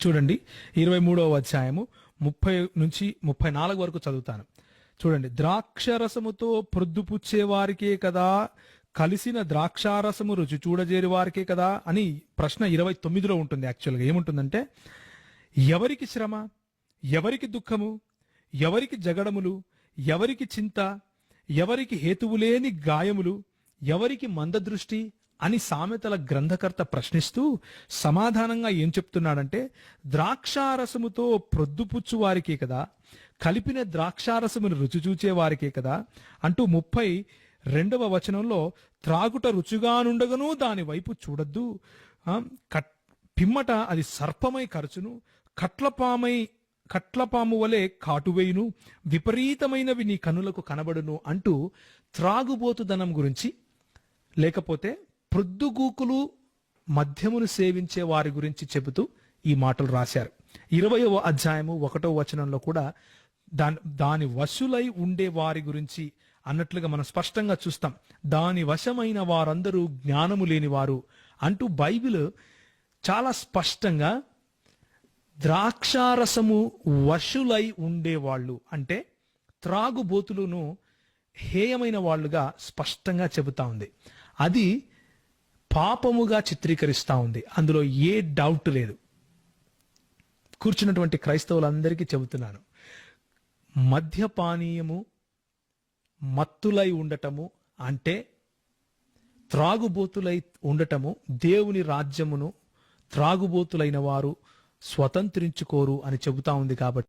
చూడండి 23వ అధ్యాయము 30-34 వరకు చదువుతాను. చూడండి, ద్రాక్షరసముతో ప్రొద్దుపుచ్చే వారికే కదా, కలిసిన ద్రాక్షారసము రుచి చూడజేరి వారికే కదా అని ప్రశ్న 29లో ఉంటుంది. యాక్చువల్గా ఏముంటుందంటే, ఎవరికి శ్రమ, ఎవరికి దుఃఖము, ఎవరికి జగడములు, ఎవరికి చింత, ఎవరికి హేతువులేని గాయములు, ఎవరికి మందదృష్టి అని సామెతల గ్రంథకర్త ప్రశ్నిస్తూ సమాధానంగా ఏం చెప్తున్నాడంటే, ద్రాక్షారసముతో ప్రొద్దుపుచ్చు వారికే కదా, కలిపిన ద్రాక్షారసమును రుచి చూచే వారికే కదా అంటూ 32వ వచనంలో, త్రాగుట రుచిగానుండగను దాని వైపు చూడద్దు, పిమ్మట అది సర్పమై కరచును, కట్లపాము వలె కాటువేయును, విపరీతమైనవి నీ కనులకు కనబడును అంటూ త్రాగుబోతుదనం గురించి, లేకపోతే ప్రొద్దుగూకులు మద్యమును సేవించే వారి గురించి చెబుతూ ఈ మాటలు రాశారు. 20వ అధ్యాయము 1వ వచనంలో కూడా దాని వశులై ఉండే వారి గురించి అన్నట్లుగా మనం స్పష్టంగా చూస్తాం. దాని వశమైన వారందరూ జ్ఞానము లేనివారు అంటూ బైబిల్ చాలా స్పష్టంగా ద్రాక్షారసము వశులై ఉండేవాళ్ళు అంటే త్రాగుబోతులను హేయమైన వాళ్ళుగా స్పష్టంగా చెబుతా ఉంది. అది పాపముగా చిత్రీకరిస్తా ఉంది, అందులో ఏ డౌట్ లేదు. కూర్చున్నటువంటి క్రైస్తవులందరికీ చెబుతున్నాను, మద్యపానీయము మత్తులై ఉండటము అంటే, త్రాగుబోతులై ఉండటము, దేవుని రాజ్యమును త్రాగుబోతులైన వారు స్వతంత్రించుకోరు అని చెబుతా ఉంది. కాబట్టి